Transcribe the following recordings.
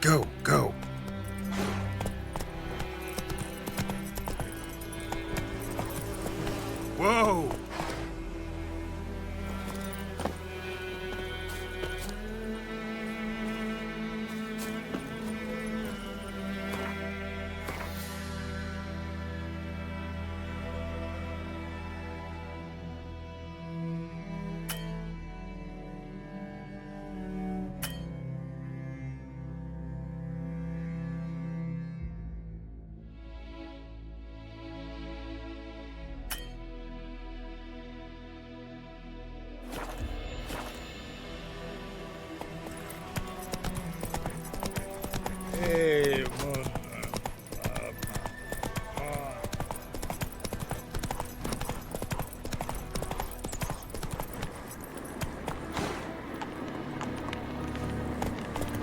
Go, go. Whoa!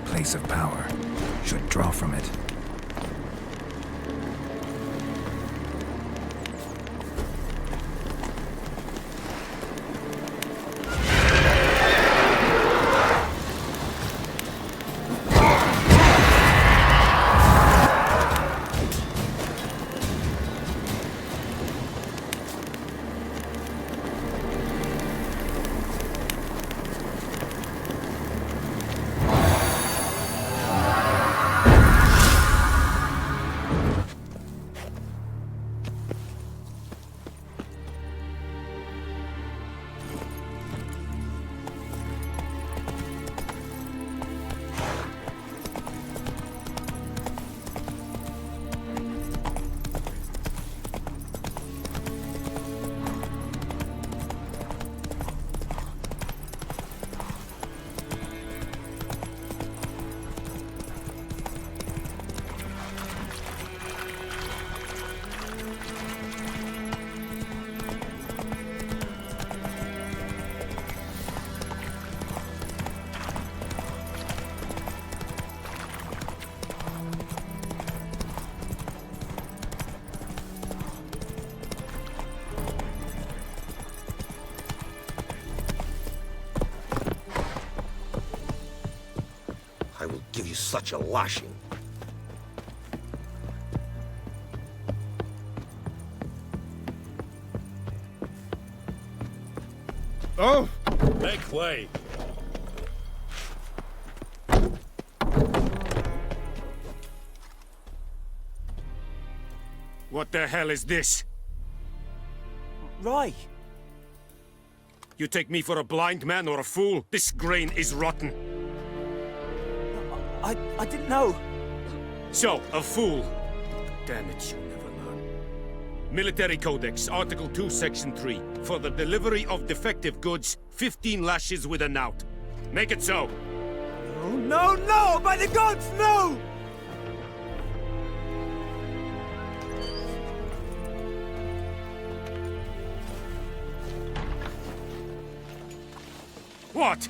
Place of power. Should draw from it. I will give you such a lashing. Oh! Make way. What the hell is this? Rai! You take me for a blind man or a fool? This grain is rotten. I didn't know. So, a fool. Damn it, you'll never learn. Military Codex, Article 2, Section 3. For the delivery of defective goods, 15 lashes with a knout. Make it so. Oh, no, no! By the gods, no! What?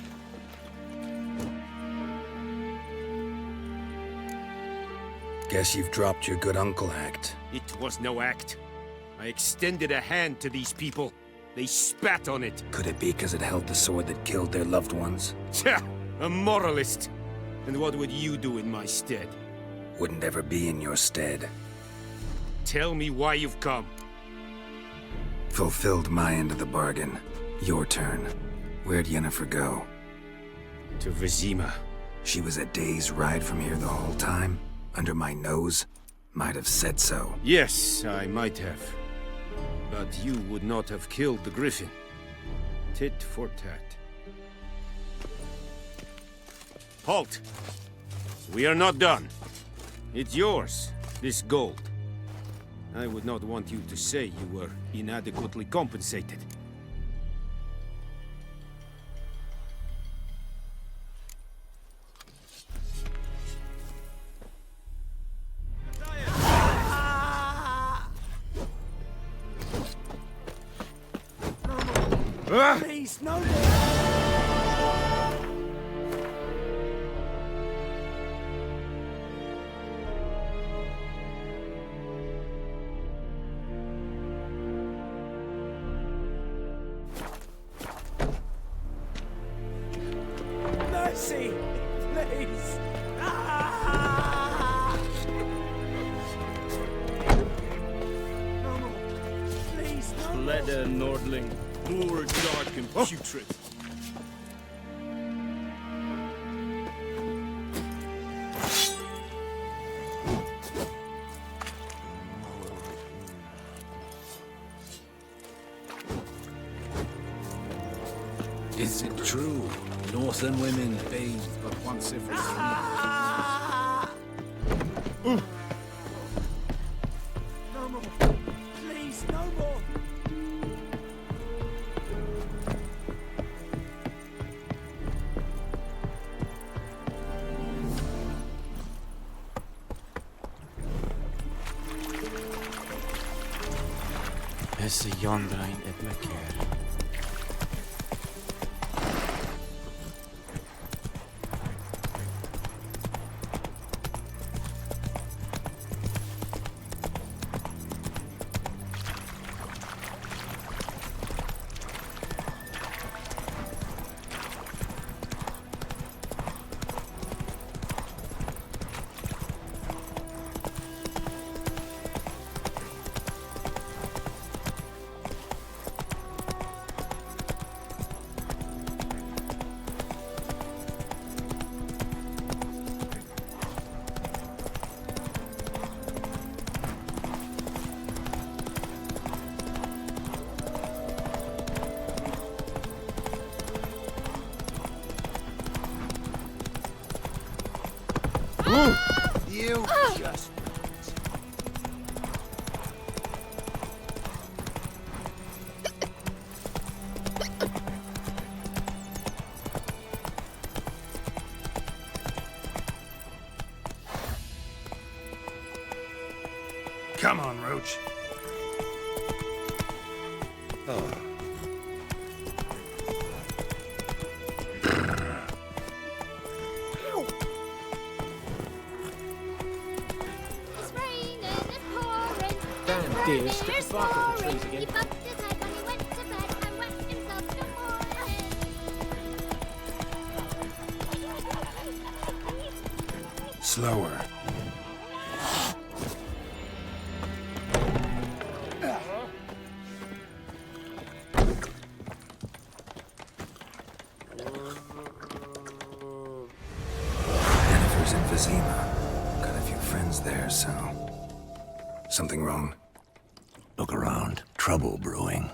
Guess you've dropped your good uncle act. It was no act. I extended a hand to these people. They spat on it. Could it be because it held the sword that killed their loved ones? Tja, a moralist. And what would you do in my stead? Wouldn't ever be in your stead. Tell me why you've come. Fulfilled my end of the bargain. Your turn. Where'd Yennefer go? To Vizima. She was a day's ride from here the whole time? Under my nose? Might have said so. Yes, I might have. But you would not have killed the Griffin. Tit for tat. Halt! We are not done. It's yours, this gold. I would not want you to say you were inadequately compensated. Please, no more! Mercy! Please! Ah! Better, Nordling. More dark and putrid. Is it true? Northern women bathe but once every 3 years. No more. Please, no more. Hesse Jondrain et Meker. You just... Come on, Roach. It's raining, it's pouring. Damn dear, stick the bark at the trees again. He bumped his head when he went to bed and whacked himself in the forehead. Slower. Jennifer's in Vizima. Got a few friends there, so... Something wrong? Look around. Trouble brewing.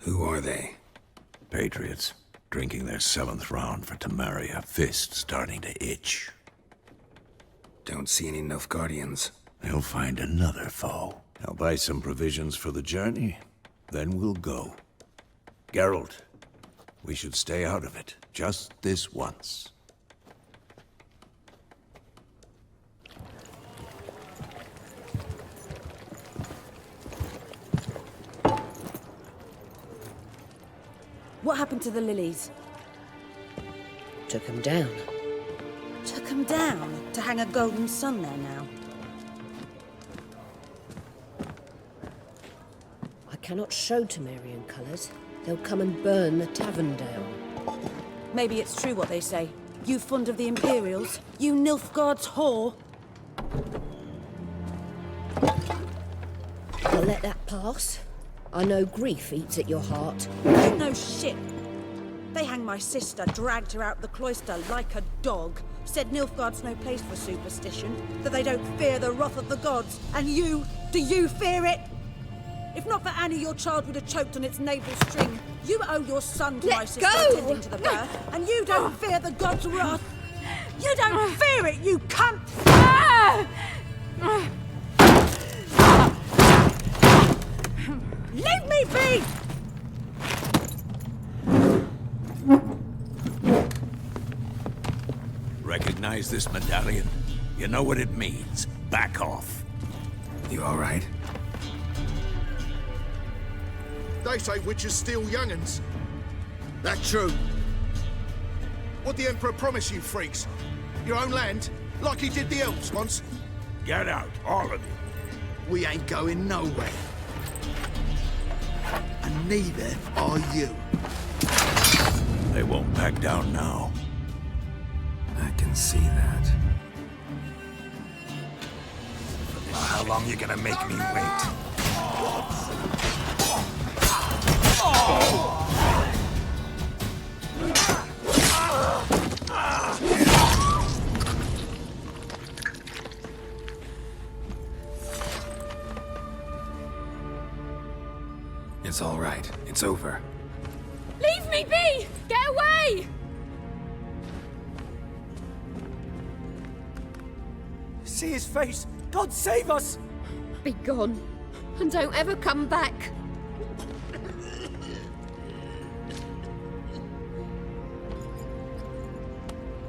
Who are they? Patriots. Drinking their 7th round for Tamaria. Fist starting to itch. Don't see any Nilfgaardians. They'll find another foe. I'll buy some provisions for the journey. Then we'll go. Geralt, we should stay out of it. Just this once. What happened to the lilies? Took him down. Took them down to hang a golden sun there now. I cannot show Temerian colours. They'll come and burn the tavern down. Maybe it's true what they say. You fond of the Imperials? You Nilfgaard's whore? I'll let that pass. I know grief eats at your heart. You know shit. They hanged my sister, dragged her out the cloister like a dog. Said Nilfgaard's no place for superstition, that they don't fear the wrath of the gods. And you, do you fear it? If not for Annie, your child would have choked on its navel string. You owe your son to my sister attending to the birth, and you don't fear the gods' wrath. You don't fear it, you cunt! Leave me be! Recognize this medallion? You know what it means. Back off. You all right? They say witches steal young'uns. That true. What the Emperor promise you, freaks? Your own land? Like he did the elves once? Get out, all of you. We ain't going nowhere. And neither are you. They won't back down now. I can see that. How long you gonna make me wait? It's all right. It's over. Leave me be! Get away! See his face! God save us! Be gone, and don't ever come back.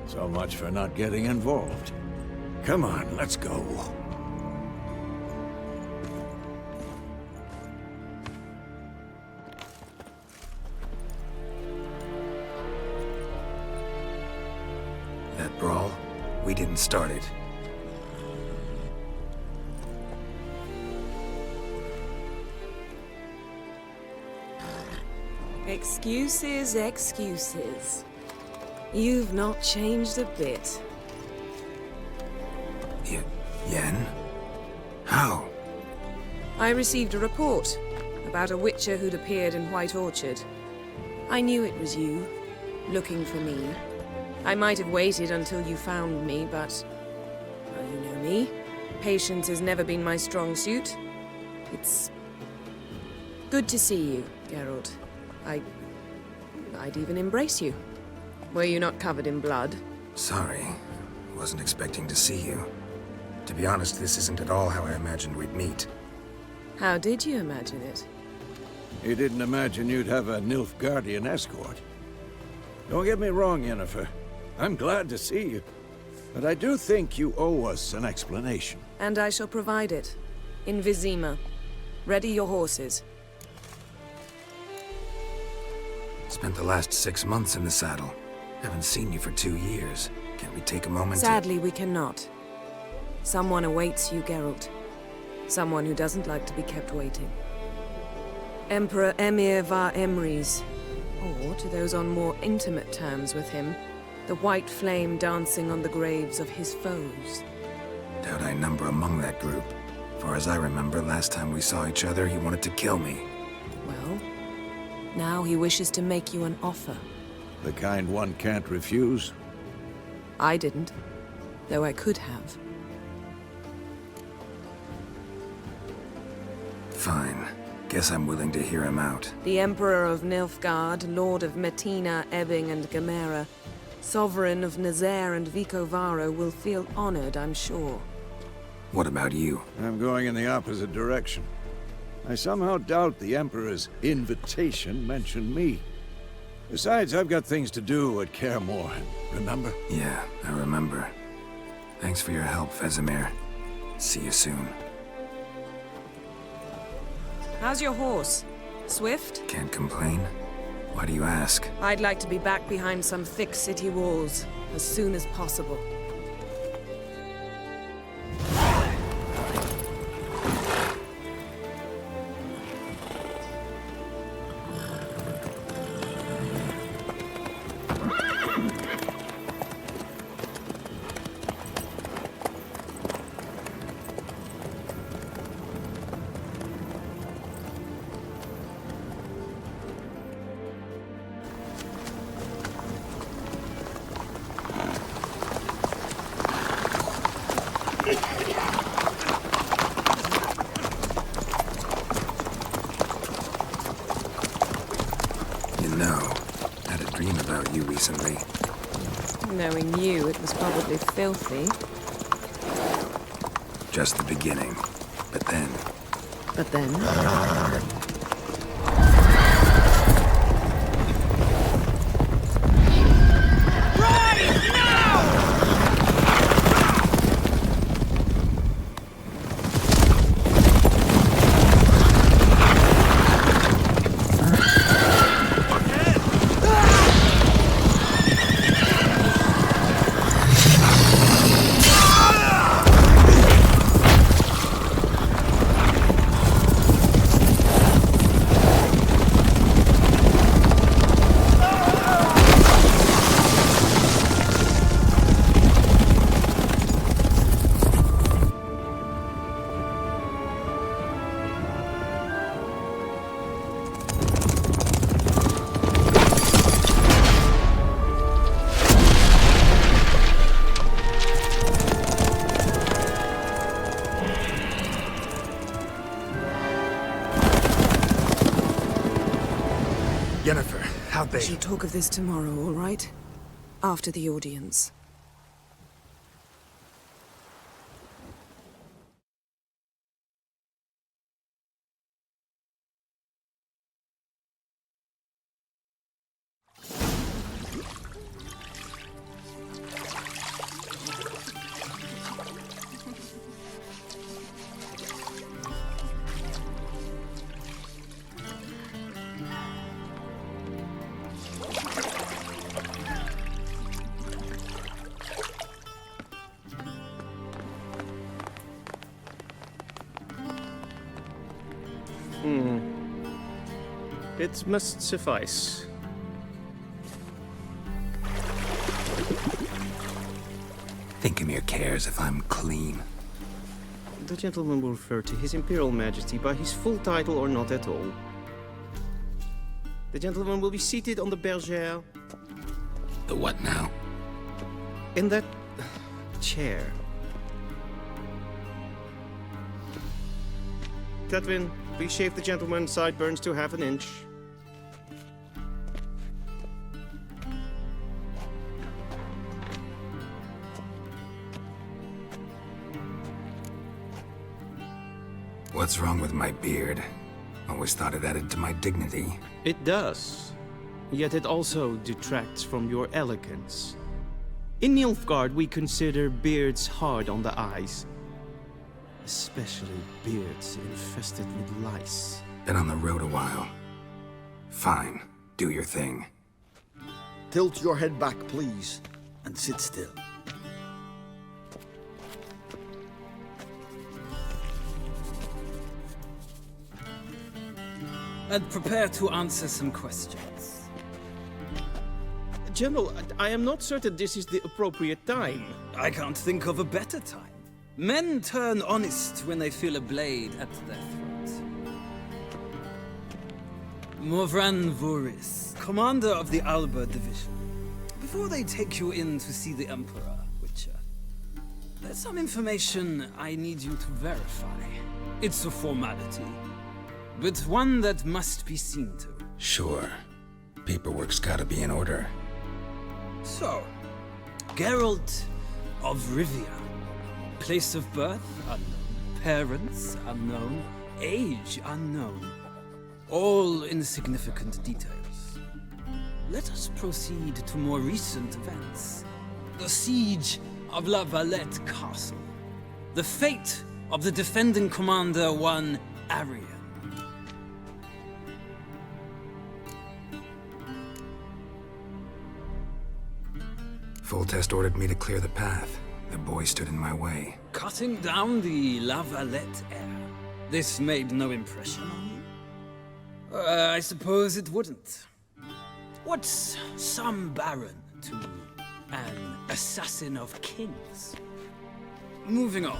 So much for not getting involved. Come on, let's go. That brawl, we didn't start it. Excuses, excuses. You've not changed a bit. Yen? How? I received a report about a witcher who'd appeared in White Orchard. I knew it was you, looking for me. I might have waited until you found me, but... well, you know me. Patience has never been my strong suit. It's... good to see you, Geralt. I'd even embrace you. Were you not covered in blood? Sorry. Wasn't expecting to see you. To be honest, this isn't at all how I imagined we'd meet. How did you imagine it? You didn't imagine you'd have a Nilfgaardian escort. Don't get me wrong, Yennefer. I'm glad to see you. But I do think you owe us an explanation. And I shall provide it. In Vizima. Ready your horses. Spent the last 6 months in the saddle. Haven't seen you for 2 years. Can't we take a moment Sadly, we cannot. Someone awaits you, Geralt. Someone who doesn't like to be kept waiting. Emperor Emir var Emrys. Or, to those on more intimate terms with him, the white flame dancing on the graves of his foes. Doubt I number among that group. Far as I remember, last time we saw each other, he wanted to kill me. Well, now he wishes to make you an offer. The kind one can't refuse. I didn't, though I could have. Fine. Guess I'm willing to hear him out. The Emperor of Nilfgaard, Lord of Metina, Ebbing, and Gamera, Sovereign of Nazaire and Vicovaro will feel honored, I'm sure. What about you? I'm going in the opposite direction. I somehow doubt the Emperor's invitation mentioned me. Besides, I've got things to do at Kaer Morhen, remember? Yeah, I remember. Thanks for your help, Vesemir. See you soon. How's your horse? Swift? Can't complain. Why do you ask? I'd like to be back behind some thick city walls, as soon as possible. You know, I had a dream about you recently. Knowing you, it was probably filthy. Just the beginning. But then... But then? be? We shall talk of this tomorrow, all right? After the audience. It must suffice. Thinkemere cares if I'm clean. The gentleman will refer to His Imperial Majesty by his full title or not at all. The gentleman will be seated on the bergère. The what now? In that chair. Catwin, please shave the gentleman's sideburns to half an inch. What's wrong with my beard? Always thought it added to my dignity. It does. Yet it also detracts from your elegance. In Nilfgaard, we consider beards hard on the eyes. Especially beards infested with lice. Been on the road a while. Fine. Do your thing. Tilt your head back, please, and sit still. And prepare to answer some questions. General, I am not certain this is the appropriate time. I can't think of a better time. Men turn honest when they feel a blade at their throat. Morvran Voris, commander of the Alba Division. Before they take you in to see the Emperor, Witcher, there's some information I need you to verify. It's a formality, but one that must be seen to. Sure. Paperwork's gotta be in order. So, Geralt of Rivia. Place of birth, unknown. Parents, unknown. Age, unknown. All insignificant details. Let us proceed to more recent events. The siege of La Valette Castle. The fate of the defending commander, one Arian. Foltest ordered me to clear the path. The boy stood in my way. Cutting down the La Valette heir. This made no impression on you? I suppose it wouldn't. What's some baron to an assassin of kings? Moving on.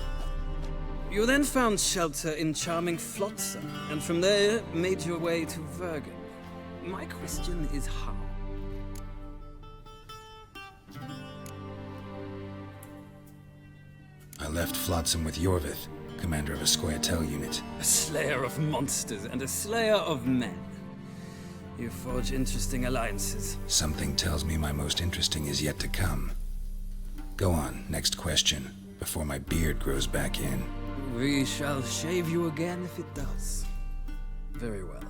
You then found shelter in charming Flotsam, and from there made your way to Vergen. My question is how? I left Flotsam with Yorvith, commander of a Scoia'tael unit. A slayer of monsters and a slayer of men. You forge interesting alliances. Something tells me my most interesting is yet to come. Go on, next question, before my beard grows back in. We shall shave you again if it does. Very well.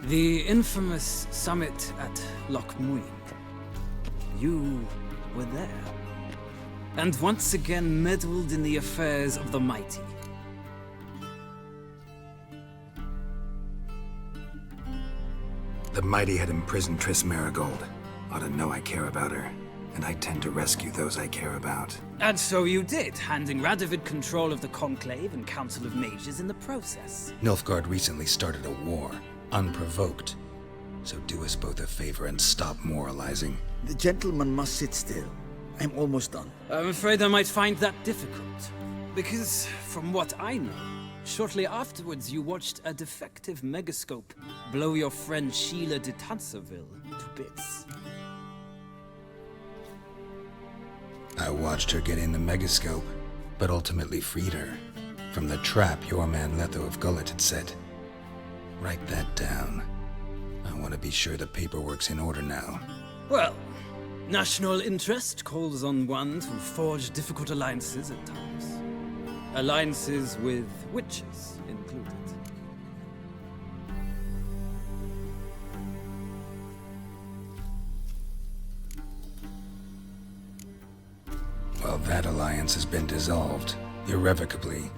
The infamous summit at Loch Muin. You were there. And once again meddled in the affairs of the mighty. The mighty had imprisoned Triss Merigold. Ought to know I care about her, and I tend to rescue those I care about. And so you did, handing Radovid control of the Conclave and Council of Mages in the process. Nilfgaard recently started a war, unprovoked. So do us both a favor and stop moralizing. The gentleman must sit still. I'm almost done. I'm afraid I might find that difficult. Because, from what I know, shortly afterwards you watched a defective megascope blow your friend Sheila de Tanserville to bits. I watched her get in the megascope, but ultimately freed her from the trap your man Letho of Gullet had set. Write that down. I want to be sure the paperwork's in order now. Well, national interest calls on one to forge difficult alliances at times. Alliances with witches included. Well, that alliance has been dissolved. Irrevocably.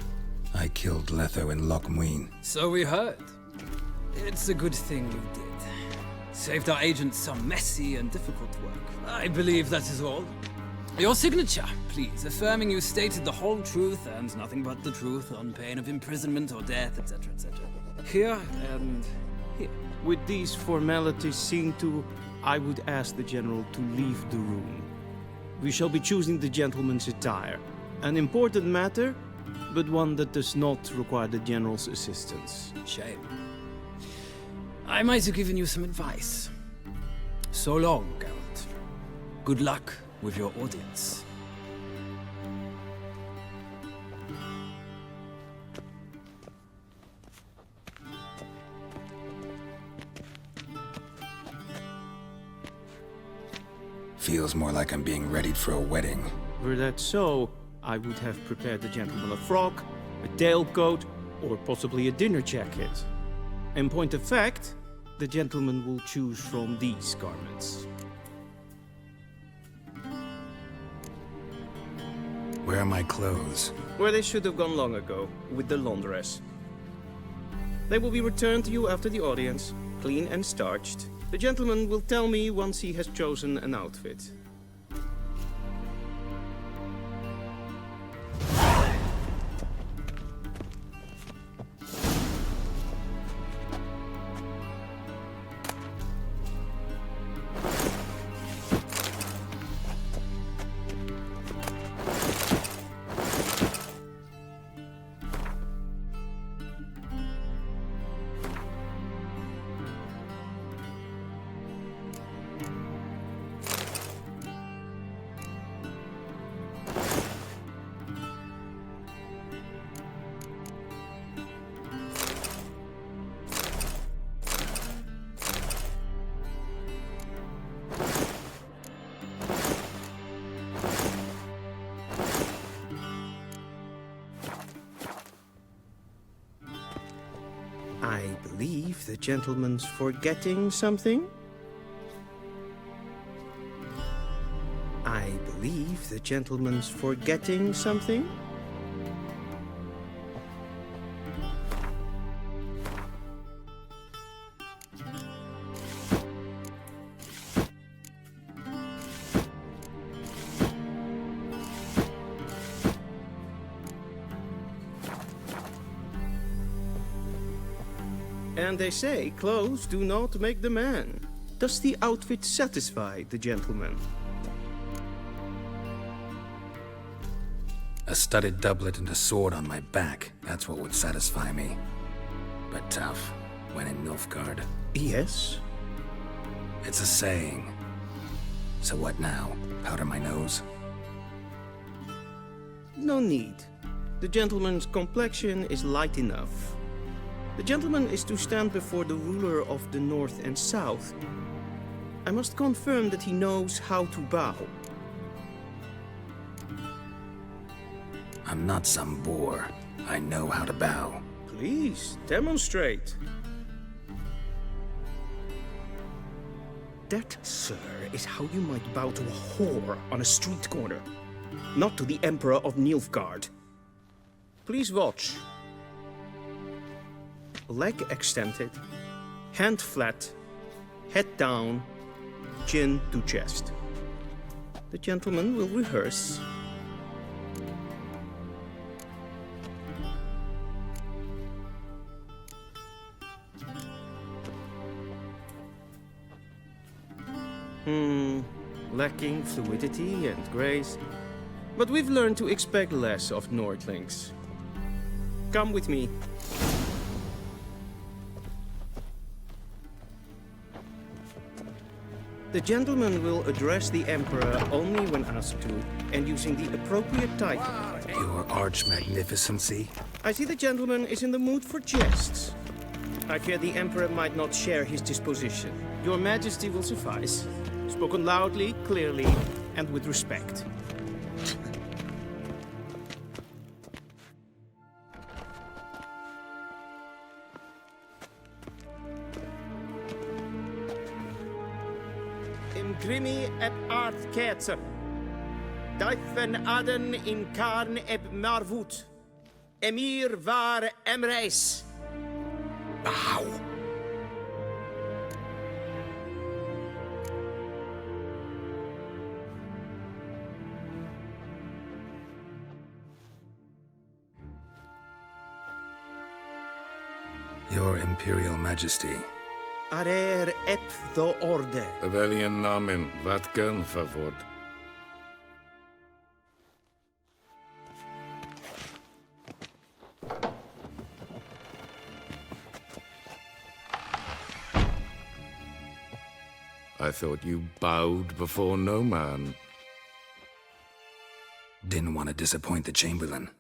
I killed Letho and Loch Muin. So we heard. It's a good thing you did. Saved our agents some messy and difficult work. I believe that is all. Your signature, please, affirming you stated the whole truth and nothing but the truth on pain of imprisonment or death, etc., etc. Here and here. With these formalities seen to, I would ask the General to leave the room. We shall be choosing the gentleman's attire. An important matter, but one that does not require the General's assistance. Shame. I might have given you some advice. So long, Geralt. Good luck with your audience. Feels more like I'm being readied for a wedding. Were that so, I would have prepared the gentleman a frock, a tailcoat, or possibly a dinner jacket. In point of fact, the gentleman will choose from these garments. Where are my clothes? Where they should have gone long ago, with the laundress. They will be returned to you after the audience, clean and starched. The gentleman will tell me once he has chosen an outfit. I believe the gentleman's forgetting something. I believe the gentleman's forgetting something. And they say clothes do not make the man. Does the outfit satisfy the gentleman? A studded doublet and a sword on my back. That's what would satisfy me. But tough, when in Nilfgaard. Yes? It's a saying. So what now? Powder my nose? No need. The gentleman's complexion is light enough. The gentleman is to stand before the ruler of the North and South. I must confirm that he knows how to bow. I'm not some boor. I know how to bow. Please, demonstrate. That, sir, is how you might bow to a whore on a street corner, not to the Emperor of Nilfgaard. Please watch. Leg extended, hand flat, head down, chin to chest. The gentleman will rehearse. Lacking fluidity and grace. But we've learned to expect less of Nordlings. Come with me. The gentleman will address the Emperor only when asked to, and using the appropriate title. Your arch magnificency. I see the gentleman is in the mood for jests. I fear the Emperor might not share his disposition. Your Majesty will suffice. Spoken loudly, clearly, and with respect. Imgrimi et art ketzer. Daifen aden in karn eb marvut. Emir var emreis. Bow. Your Imperial Majesty. Arer ep the orde. Rebellion namen, wat gern favor. I thought you bowed before no man. Didn't want to disappoint the Chamberlain.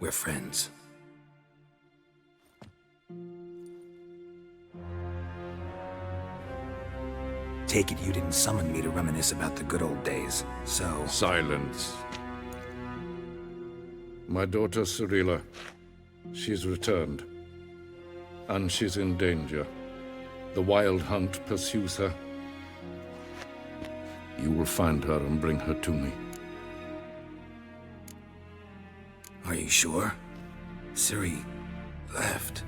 We're friends. Take it you didn't summon me to reminisce about the good old days, so... Silence. My daughter Cirilla, she's returned. And she's in danger. The Wild Hunt pursues her. You will find her and bring her to me. Are you sure? Ciri left.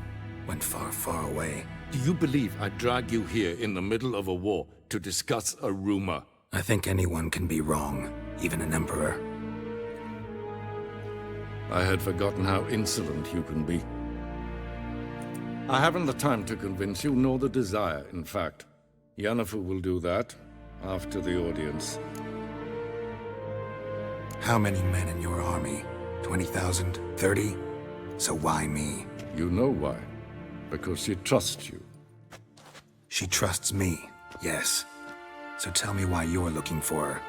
Went far, far away. Do you believe I'd drag you here in the middle of a war to discuss a rumor? I think anyone can be wrong, even an emperor. I had forgotten how insolent you can be. I haven't the time to convince you, nor the desire, in fact. Yennefer will do that after the audience. How many men in your army? 20,000? 30? So why me? You know why. Because she trusts you. She trusts me, yes. So tell me why you're looking for her.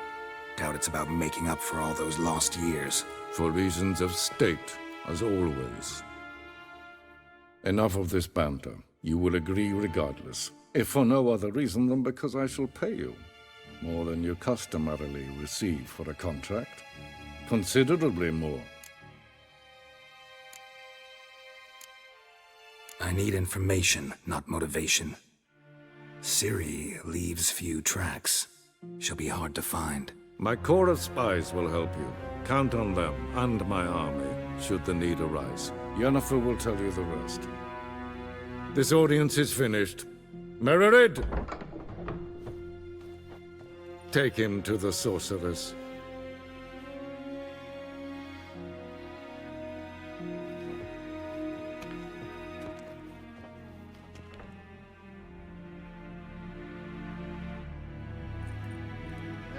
Doubt it's about making up for all those lost years. For reasons of state, as always. Enough of this banter. You will agree regardless. If for no other reason than because I shall pay you. More than you customarily receive for a contract. Considerably more. I need information, not motivation. Ciri leaves few tracks. She'll be hard to find. My corps of spies will help you. Count on them, and my army, should the need arise. Yennefer will tell you the rest. This audience is finished. Mererid! Take him to the sorceress.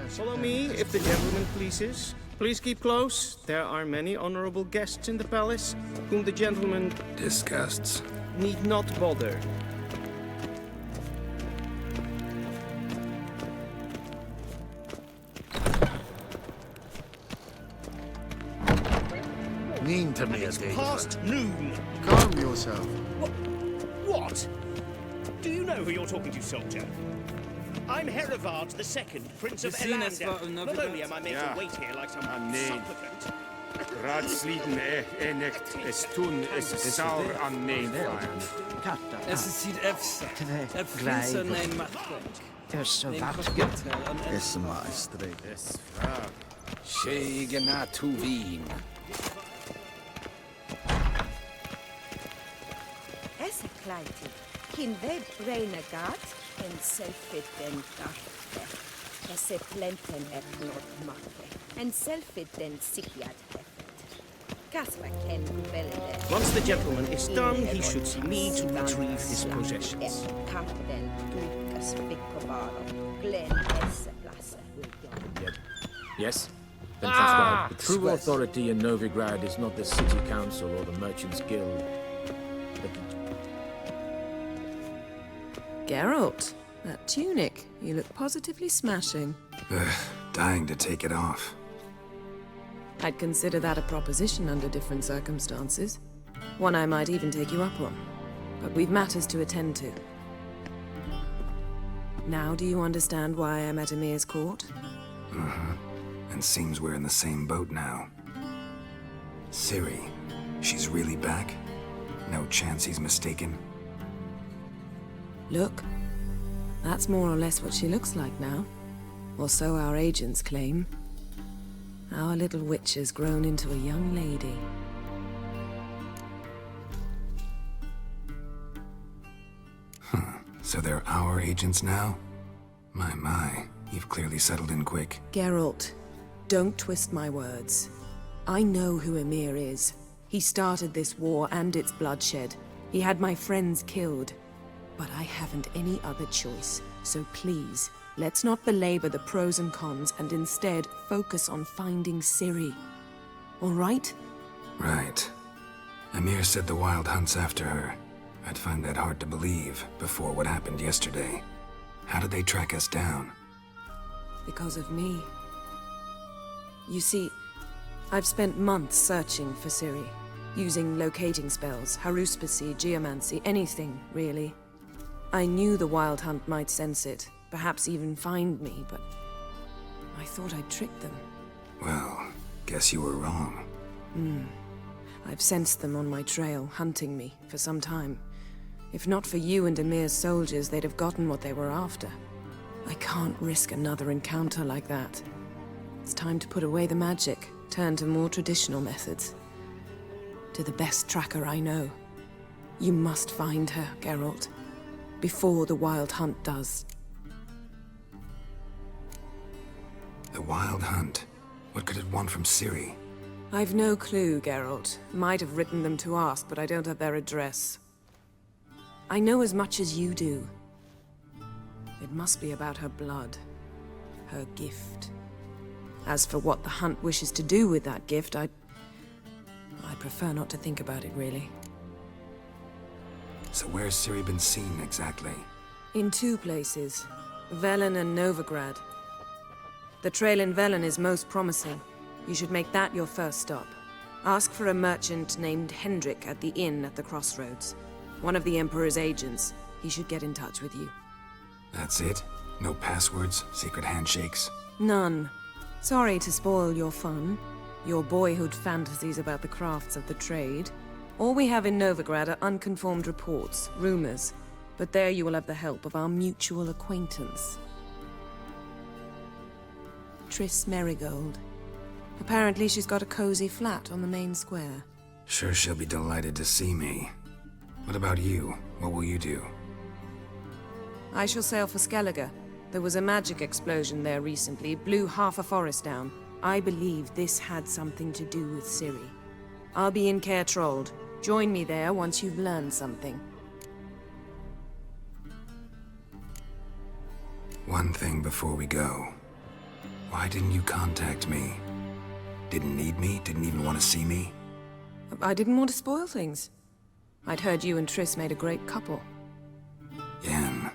Follow me, if the gentleman pleases. Please keep close. There are many honorable guests in the palace, whom the gentleman disgusts. Need not bother. Mean to me, It's past noon. Calm yourself. What? Do you know who you're talking to, soldier? I'm Herivard II, Prince of Elander. Not only am I made to wait here like some supplicant. Raadsliden echt is toen is saur aan neefvaar. Es is hier efsa. Efsa neem machtbank. Is maar streek. Shegena Tuvin. Esse kleiti. Kin web renegat en selfit den garte. Esse plenten et not makke. En selfit den sikiat hefet. Kasper ken belede. Once the gentleman is done, he should see me to retrieve his possessions. Kapten Dukas Vicovaro. Glen esse place. Yes? Then transcribe. The true authority in Novigrad is not the city council or the merchants' guild, but the... Geralt, that tunic. You look positively smashing. Dying to take it off. I'd consider that a proposition under different circumstances. One I might even take you up on. but we've matters to attend to. Now do you understand why I'm at Emir's court? And seems we're in the same boat now. Ciri, she's really back? No chance he's mistaken? Look, that's more or less what she looks like now. Or so our agents claim. Our little witch has grown into a young lady. So they're our agents now? My, you've clearly settled in quick. Geralt, don't twist my words. I know who Emir is. He started this war and its bloodshed. He had my friends killed. But I haven't any other choice. So please, let's not belabor the pros and cons and instead focus on finding Ciri. All right? Right. Emir said the Wild Hunt's after her. I'd find that hard to believe before what happened yesterday. How did they track us down? Because of me. You see, I've spent months searching for Ciri, using locating spells, haruspicy, geomancy, anything, really. I knew the Wild Hunt might sense it, perhaps even find me, but I thought I'd tricked them. Well, guess you were wrong. I've sensed them on my trail, hunting me, for some time. If not for you and Emir's soldiers, they'd have gotten what they were after. I can't risk another encounter like that. It's time to put away the magic, turn to more traditional methods. To the best tracker I know. You must find her, Geralt. Before the Wild Hunt does. The Wild Hunt? What could it want from Ciri? I've no clue, Geralt. Might have written them to ask, but I don't have their address. I know as much as you do. It must be about her blood. Her gift. As for what the Hunt wishes to do with that gift, I prefer not to think about it, really. So where's Ciri been seen, exactly? In two places. Velen and Novigrad. The trail in Velen is most promising. You should make that your first stop. Ask for a merchant named Hendrik at the inn at the crossroads. One of the Emperor's agents. He should get in touch with you. That's it? No passwords? Secret handshakes? None. Sorry to spoil your fun. Your boyhood fantasies about the crafts of the trade. All we have in Novigrad are unconformed reports, rumors. But there you will have the help of our mutual acquaintance. Triss Merigold. Apparently she's got a cozy flat on the main square. Sure she'll be delighted to see me. What about you? What will you do? I shall sail for Skellige. There was a magic explosion there recently, blew half a forest down. I believe this had something to do with Ciri. I'll be in Caer Trold. Join me there once you've learned something. One thing before we go. Why didn't you contact me? Didn't need me? Didn't even want to see me? I didn't want to spoil things. I'd heard you and Triss made a great couple. Yen,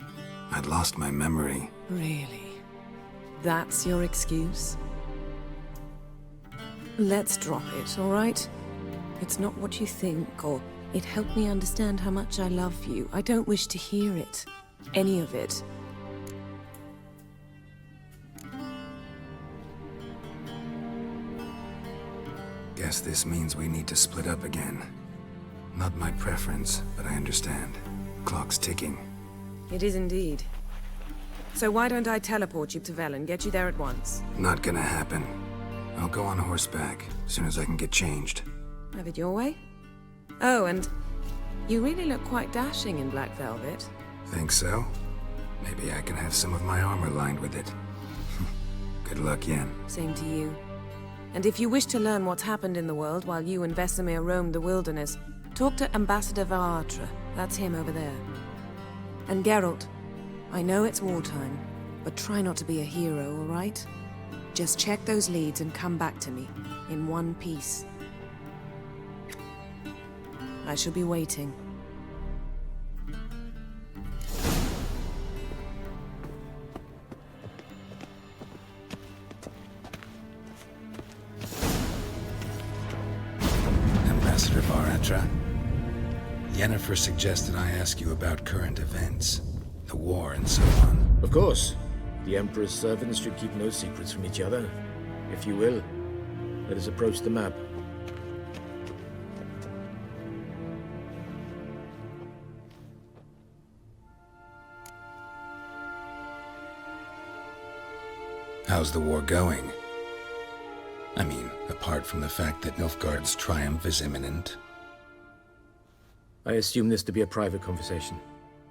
I'd lost my memory. Really? That's your excuse? Let's drop it, all right? It's not what you think, or it helped me understand how much I love you. I don't wish to hear it. Any of it. Guess this means we need to split up again. Not my preference, but I understand. Clock's ticking. It is indeed. So why don't I teleport you to Velen, get you there at once? Not gonna happen. I'll go on horseback, as soon as I can get changed. Have it your way? Oh, and you really look quite dashing in black velvet. Think so? Maybe I can have some of my armor lined with it. Good luck, Yen. Same to you. And if you wish to learn what's happened in the world while you and Vesemir roamed the wilderness, talk to Ambassador Varatra. That's him over there. And Geralt, I know it's wartime, but try not to be a hero, all right? Just check those leads and come back to me, in one piece. I shall be waiting. Ambassador Varatra? Yennefer suggested I ask you about current events, the war and so on. Of course. The Emperor's servants should keep no secrets from each other. If you will, let us approach the map. How's the war going? I mean, apart from the fact that Nilfgaard's triumph is imminent. I assume this to be a private conversation.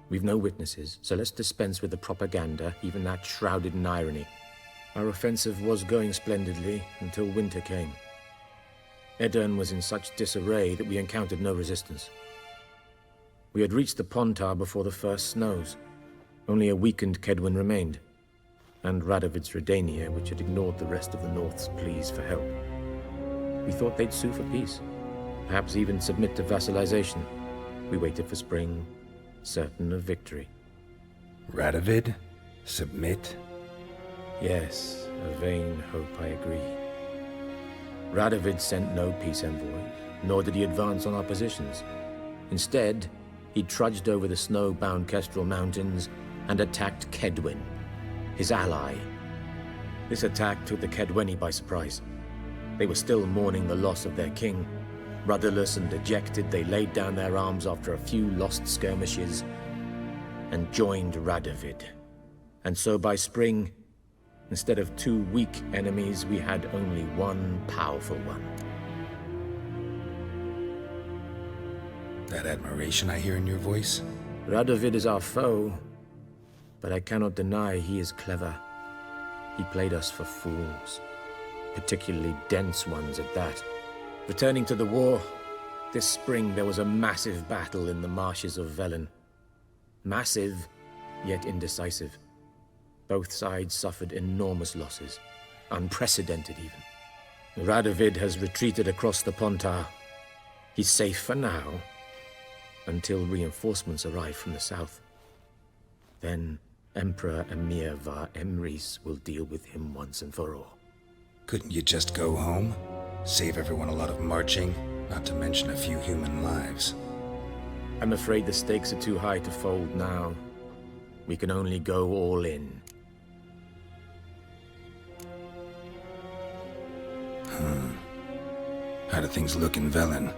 We've no witnesses, so let's dispense with the propaganda, even that shrouded in irony. Our offensive was going splendidly until winter came. Edirn was in such disarray that we encountered no resistance. We had reached the Pontar before the first snows. Only a weakened Kedwen remained, and Radovid's Redania, which had ignored the rest of the North's pleas for help. We thought they'd sue for peace, perhaps even submit to vassalization. We waited for spring, certain of victory. Radovid? Submit? Yes, a vain hope, I agree. Radovid sent no peace envoys, nor did he advance on our positions. Instead, he trudged over the snow-bound Kestrel Mountains and attacked Kedwen, his ally. This attack took the Kedweni by surprise. They were still mourning the loss of their king. Rudderless and dejected, they laid down their arms after a few lost skirmishes and joined Radovid. And so by spring, instead of 2 weak enemies, we had only one powerful one. That admiration I hear in your voice? Radovid is our foe, but I cannot deny he is clever. He played us for fools, particularly dense ones at that. Returning to the war, this spring there was a massive battle in the marshes of Velen. Massive, yet indecisive. Both sides suffered enormous losses, unprecedented even. Radovid has retreated across the Pontar. He's safe for now, until reinforcements arrive from the south. Then Emperor Emhyr var Emreis will deal with him once and for all. Couldn't you just go home? Save everyone a lot of marching, not to mention a few human lives. I'm afraid the stakes are too high to fold now. We can only go all in. How do things look in Velen?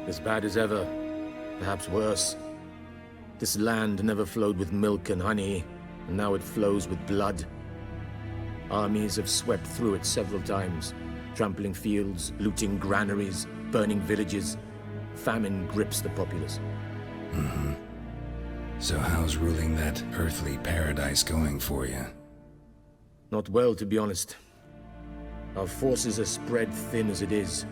As bad as ever, perhaps worse. This land never flowed with milk and honey, and now it flows with blood. Armies have swept through it several times, trampling fields, looting granaries, burning villages. Famine grips the populace. So how's ruling that earthly paradise going for you? Not well, to be honest. Our forces are spread thin as it is,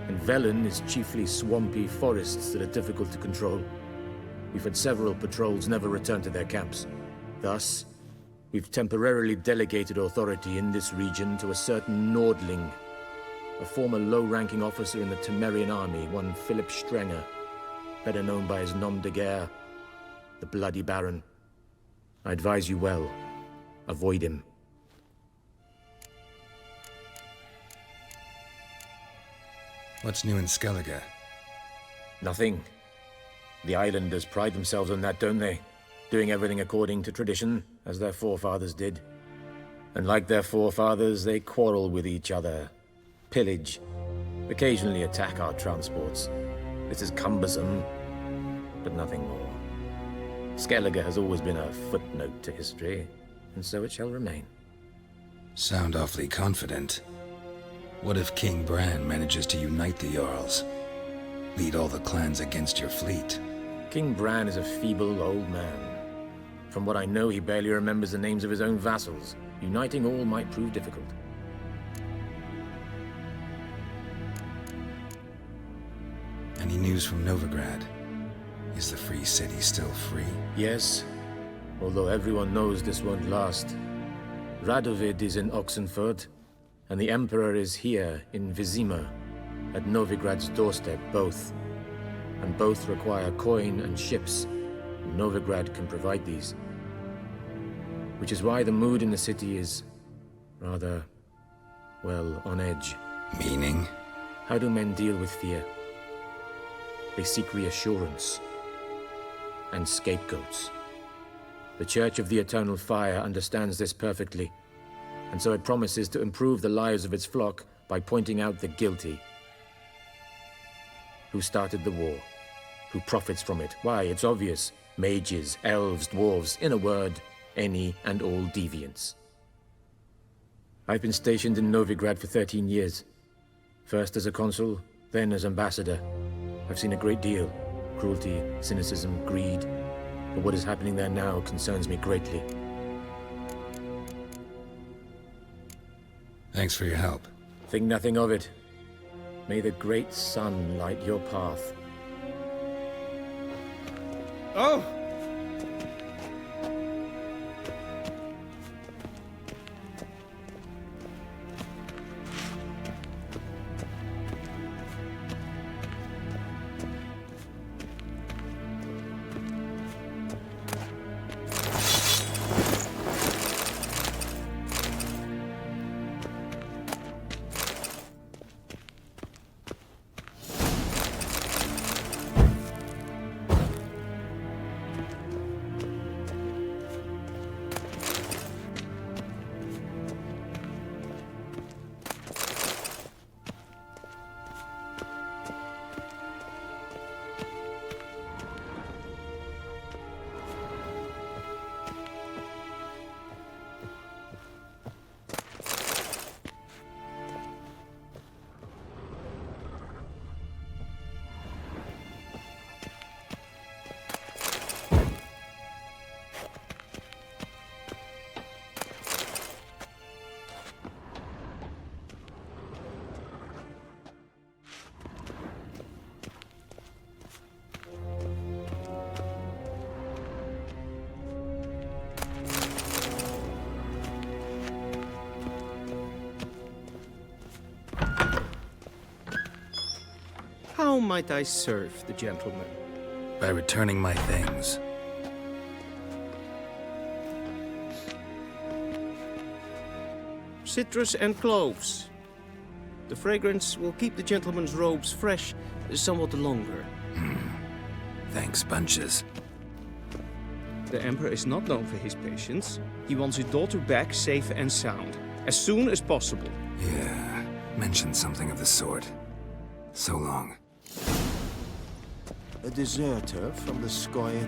and Velen is chiefly swampy forests that are difficult to control. We've had several patrols never return to their camps. Thus, we've temporarily delegated authority in this region to a certain Nordling, a former low-ranking officer in the Temerian army, one Philip Strenger, better known by his nom de guerre, the Bloody Baron. I advise you well. Avoid him. What's new in Skellige? Nothing. The islanders pride themselves on that, don't they? Doing everything according to tradition, as their forefathers did. And like their forefathers, they quarrel with each other, pillage, occasionally attack our transports. This is cumbersome, but nothing more. Skellige has always been a footnote to history, and so it shall remain. Sound awfully confident. What if King Bran manages to unite the Jarls? Lead all the clans against your fleet? King Bran is a feeble old man. From what I know, he barely remembers the names of his own vassals. Uniting all might prove difficult. Any news from Novigrad? Is the Free City still free? Yes, although everyone knows this won't last. Radovid is in Oxenfurt, and the Emperor is here in Vizima, at Novigrad's doorstep, both. And both require coin and ships. Novigrad can provide these. Which is why the mood in the city is rather, well, on edge. Meaning? How do men deal with fear? They seek reassurance and scapegoats. The Church of the Eternal Fire understands this perfectly, and so it promises to improve the lives of its flock by pointing out the guilty. Who started the war? Who profits from it? Why, it's obvious. Mages, elves, dwarves, in a word, any and all deviants. I've been stationed in Novigrad for 13 years. First as a consul, then as ambassador. I've seen a great deal. Cruelty, cynicism, greed. But what is happening there now concerns me greatly. Thanks for your help. Think nothing of it. May the great sun light your path. Oh! How might I serve the gentleman? By returning my things. Citrus and cloves. The fragrance will keep the gentleman's robes fresh somewhat longer. Thanks, bunches. The Emperor is not known for his patience. He wants his daughter back safe and sound, as soon as possible. Yeah, mentioned something of the sort. So long. A deserter from the Scoia'tael.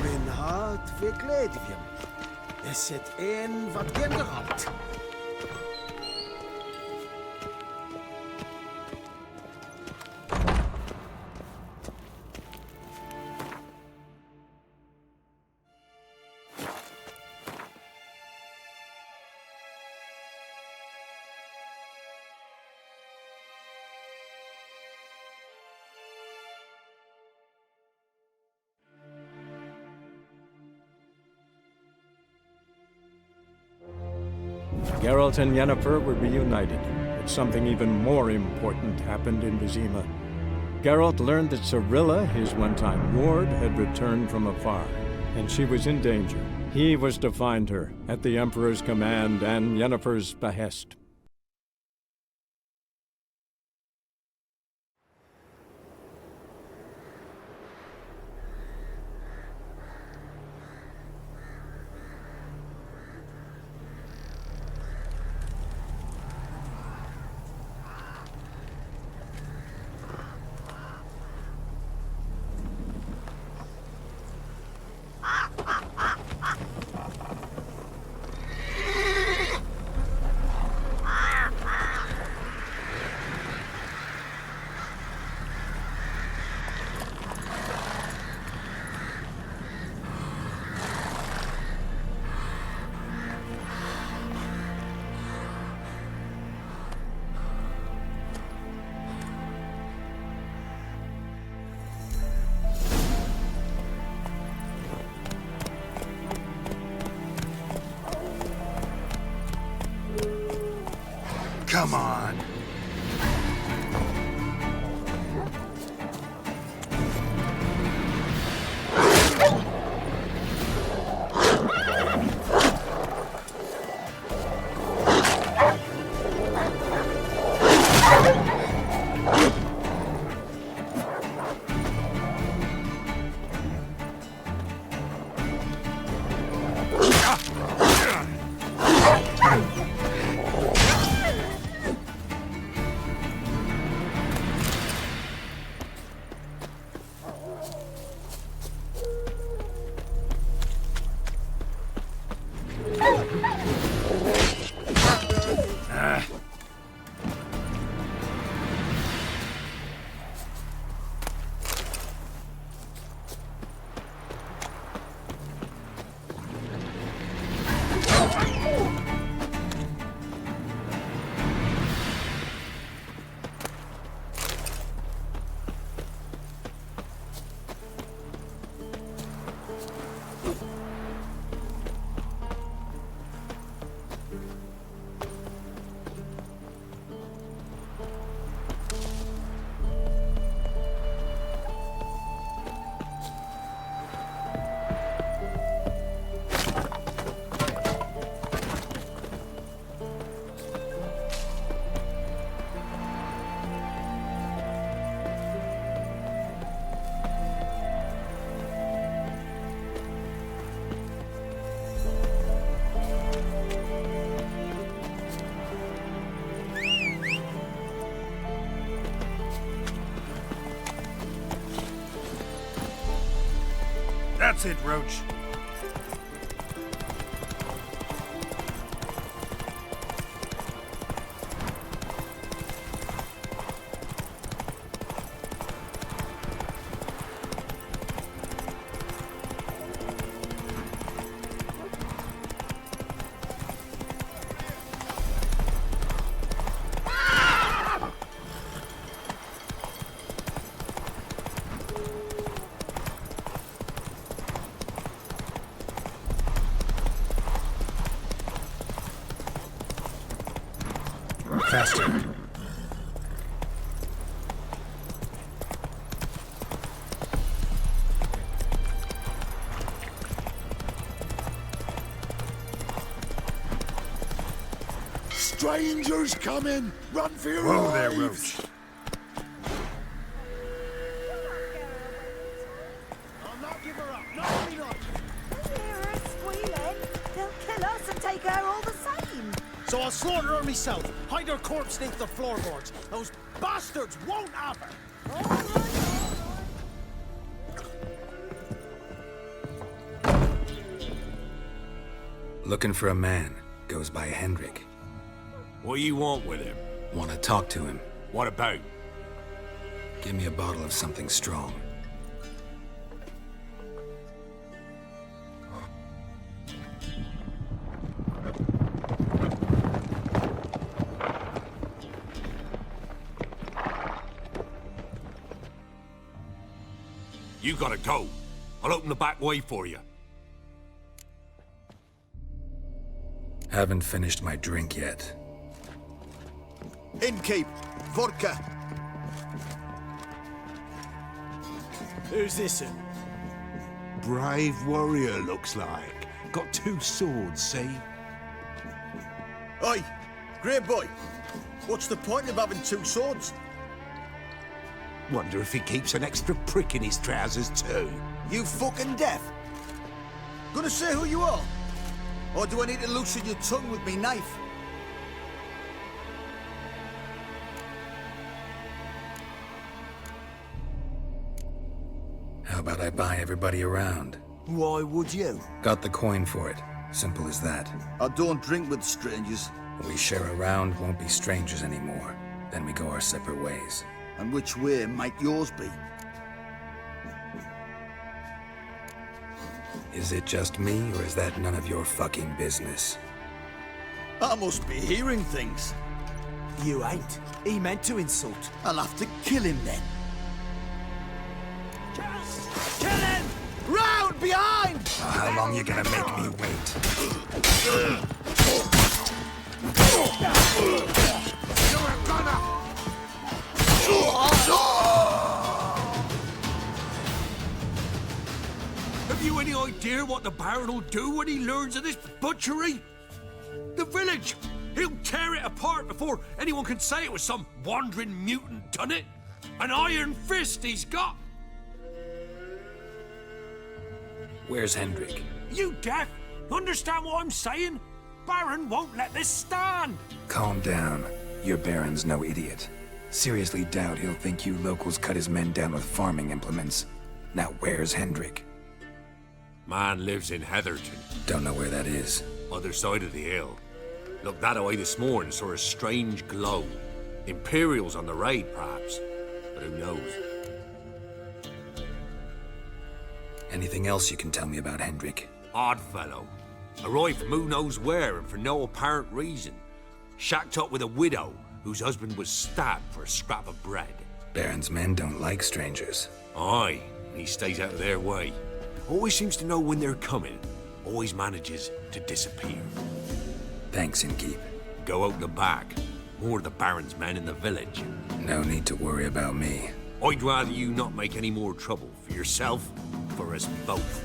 Mijn hart verkleed je. Is het een wat generaald? Geralt and Yennefer were reunited, but something even more important happened in Vizima. Geralt learned that Cirilla, his one-time ward, had returned from afar, and she was in danger. He was to find her, at the Emperor's command and Yennefer's behest. Come on. That's it, Roach. Faster. Strangers coming! Run for your Whoa lives! there, Roach. I'll not give her up. Not me not. Hear her squealing. They'll kill us and take her all the same. So I'll slaughter her myself. Hide her corpse beneath the floorboards. Those bastards won't have her. Looking for a man. Goes by Hendrik. What do you want with him? Want to talk to him. What about? Give me a bottle of something strong. You gotta go. I'll open the back way for you. Haven't finished my drink yet. Innkeep, vodka. Who's this in? Brave warrior, looks like. Got 2 swords, see? Oi, grey boy. What's the point of having 2 swords? Wonder if he keeps an extra prick in his trousers, too. You fucking deaf? Gonna say who you are? Or do I need to loosen your tongue with me knife? How about I buy everybody around? Why would you? Got the coin for it. Simple as that. I don't drink with strangers. We share a round, won't be strangers anymore. Then we go our separate ways. And which way might yours be? Is it just me, or is that none of your fucking business? I must be hearing things. You ain't. He meant to insult. I'll have to kill him then. Kill him! Round behind! How long you gonna make me wait? You're gonna! Have you any idea what the Baron will do when he learns of this butchery? The village! He'll tear it apart before anyone can say it was some wandering mutant done it. An iron fist he's got! Where's Hendrik? You deaf? Understand what I'm saying? Baron won't let this stand! Calm down. Your Baron's no idiot. Seriously doubt he'll think you locals cut his men down with farming implements. Now where's Hendrik? Man lives in Heatherton. Don't know where that is. Other side of the hill. Looked that away this morning, saw a strange glow. Imperials on the raid, perhaps. But who knows? Anything else you can tell me about Hendrik? Odd fellow. Arrived from who knows where and for no apparent reason. Shacked up with a widow whose husband was stabbed for a scrap of bread. Baron's men don't like strangers. Aye, and he stays out of their way. Always seems to know when they're coming. Always manages to disappear. Thanks, Innkeep. Go out the back. More of the Baron's men in the village. No need to worry about me. I'd rather you not make any more trouble for yourself, for us both.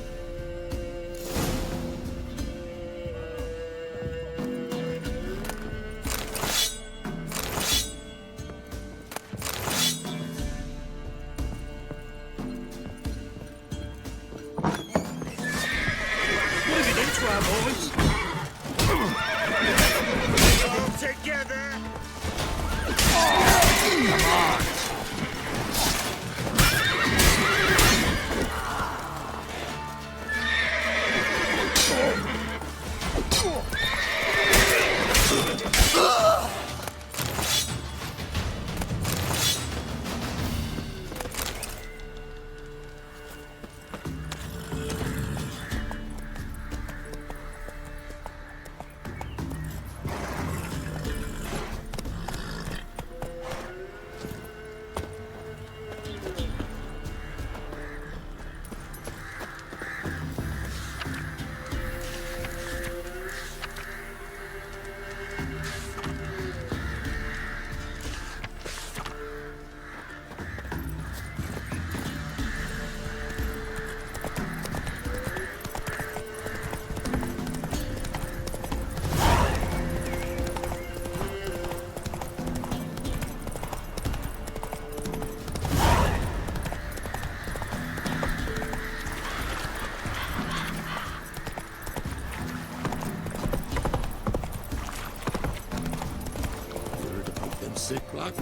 sick like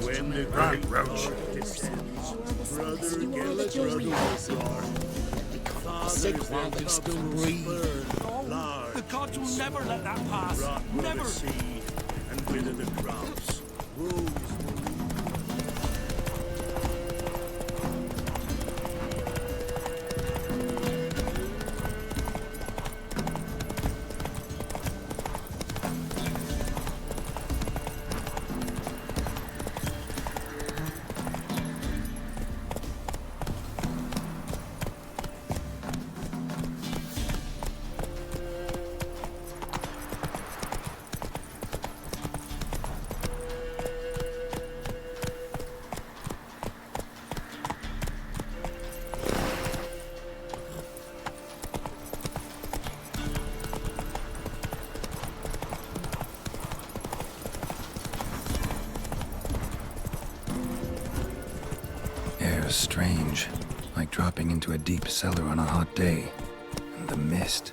when the great roach descends. Brother Gellert, brother Wizard. Sick while they still breathe. The gods will never let that pass. Never. Seed and wither the crops. Strange, like dropping into a deep cellar on a hot day. And the mist.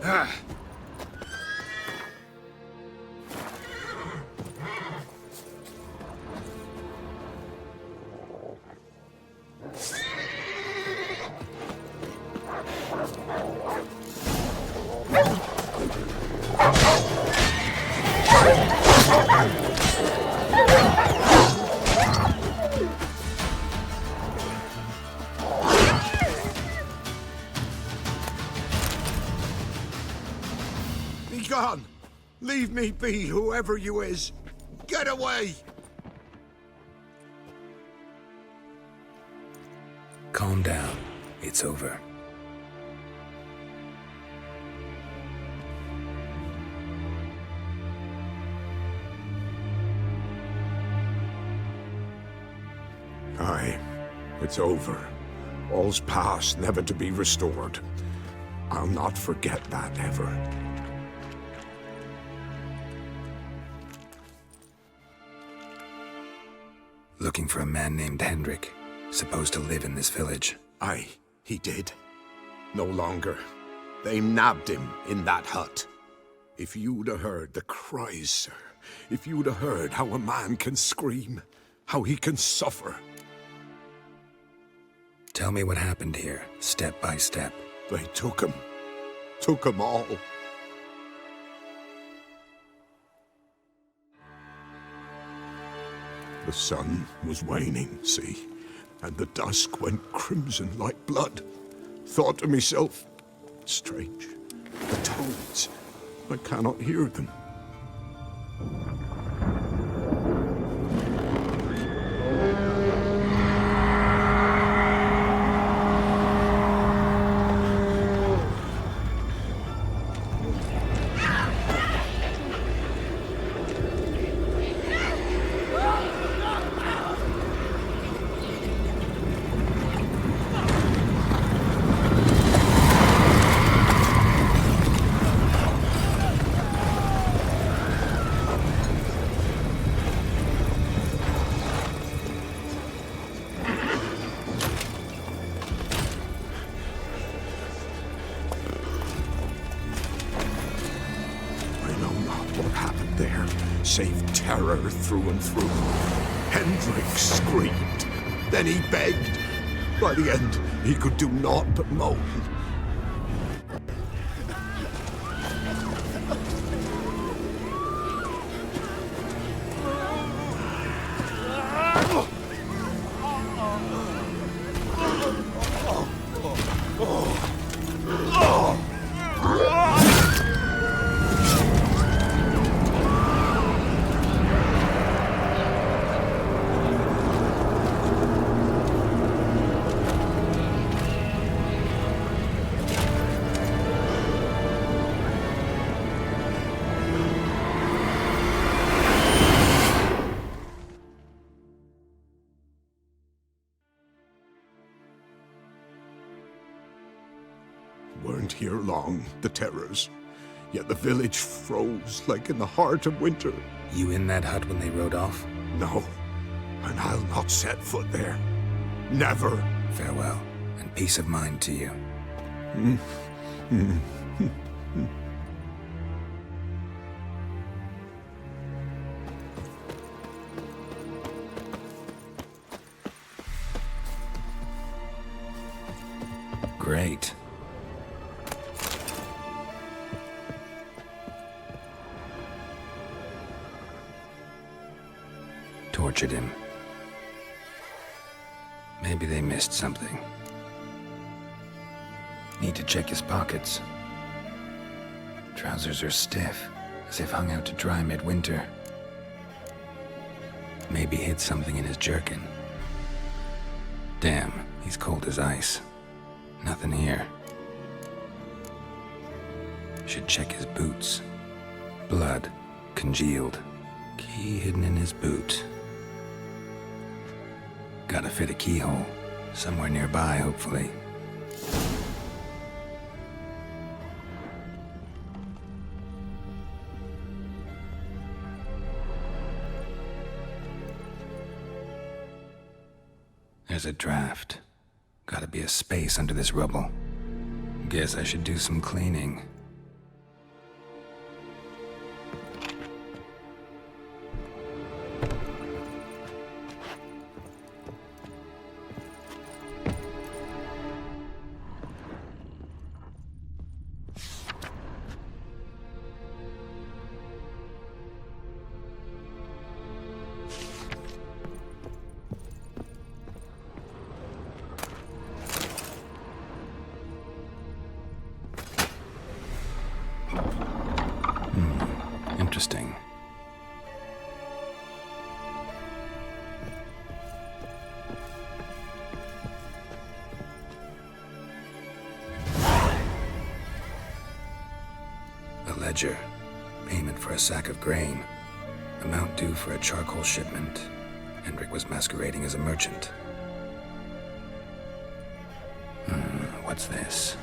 Ah! Be gone! Leave me be, whoever you is! Get away! Calm down. It's over. Aye, it's over. All's past, never to be restored. I'll not forget that ever. Looking for a man named Hendrik, supposed to live in this village. Aye, he did. No longer. They nabbed him in that hut. If you'd have heard the cries, sir, if you'd have heard how a man can scream, how he can suffer. Tell me what happened here, step by step. They took him all. The sun was waning, see, and the dusk went crimson like blood. Thought to myself, strange, the toads, I cannot hear them. Save terror through and through. Hendrik screamed. Then he begged. By the end, he could do naught but moan. Weren't here long, the terrors. Yet the village froze like in the heart of winter. You in that hut when they rode off? No, and I'll not set foot there. Never. Farewell. and peace of mind to you. Great. Tortured him. Maybe they missed something. Need to check his pockets. Trousers are stiff, as if hung out to dry midwinter. Maybe hid something in his jerkin. Damn, he's cold as ice. Nothing here. Should check his boots. Blood, congealed. Key hidden in his boot. Gotta fit a keyhole. Somewhere nearby, hopefully. There's a draft. Gotta be a space under this rubble. Guess I should do some cleaning. Interesting. A ledger. Payment for a sack of grain. Amount due for a charcoal shipment. Hendrik was masquerading as a merchant. What's this?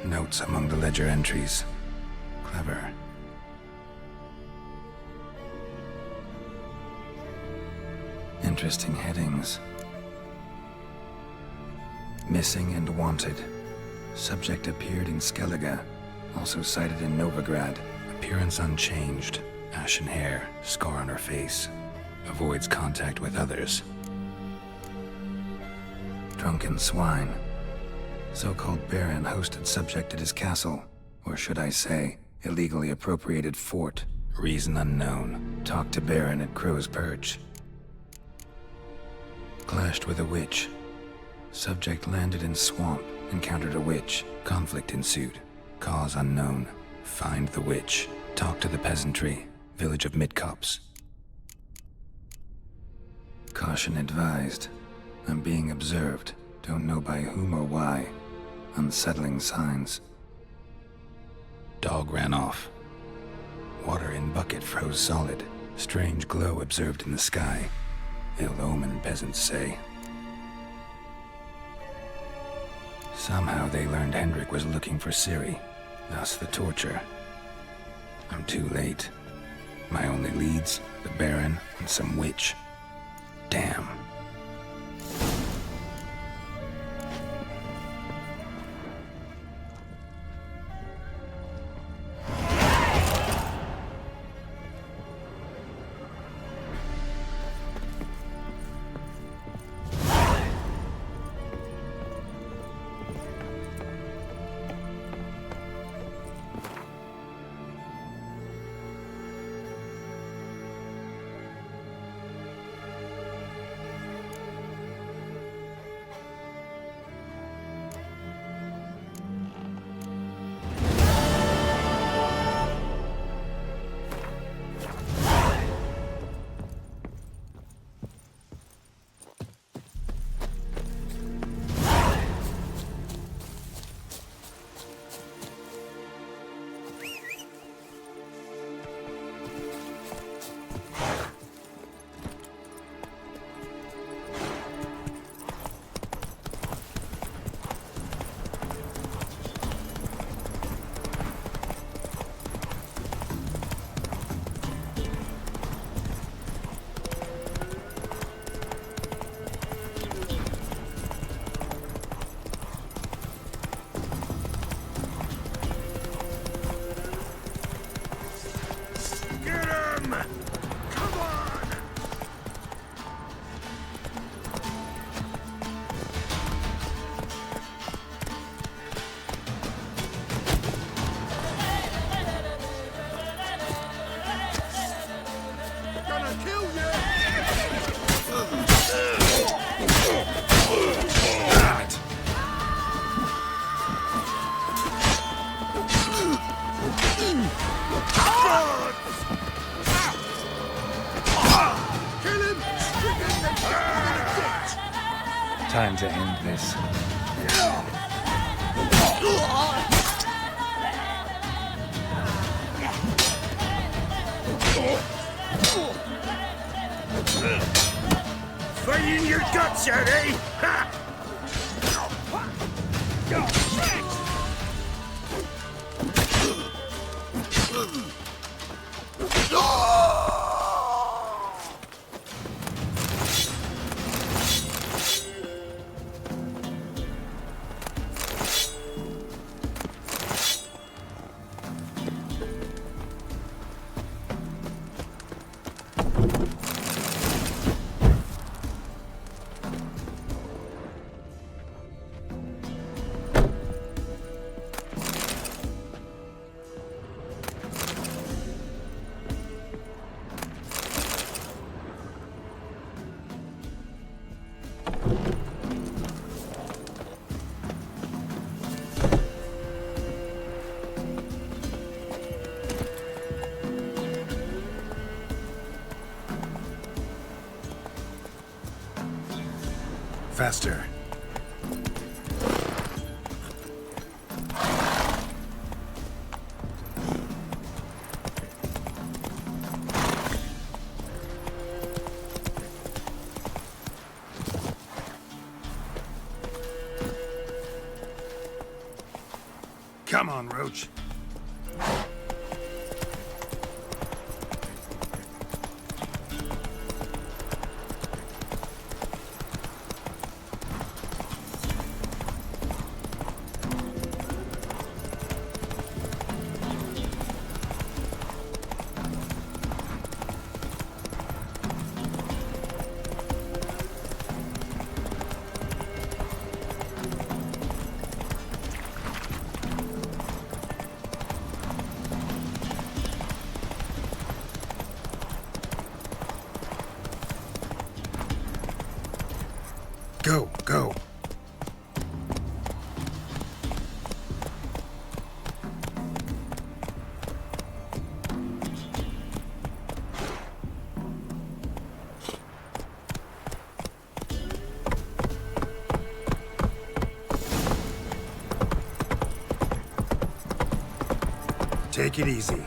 Notes among the ledger entries. Clever. Interesting headings. Missing and wanted. Subject appeared in Skellige. Also sighted in Novigrad. Appearance unchanged. Ashen hair. Scar on her face. Avoids contact with others. Drunken swine. So-called Baron hosted subject at his castle. Or should I say, illegally appropriated fort. Reason unknown. Talked to Baron at Crow's Perch. Clashed with a witch. Subject landed in swamp, encountered a witch. Conflict ensued. Cause unknown. Find the witch. Talk to the peasantry. Village of Midcopse. Caution advised. I'm being observed. Don't know by whom or why. Unsettling signs. Dog ran off. Water in bucket froze solid. Strange glow observed in the sky. Ill omen, peasants say. Somehow they learned Hendrik was looking for Ciri, thus the torture. I'm too late. My only leads, the Baron and some witch. Damn. Time to end this. Fighting your guts out, eh? Ha! Faster. Come on, Roach. Go, go. Take it easy.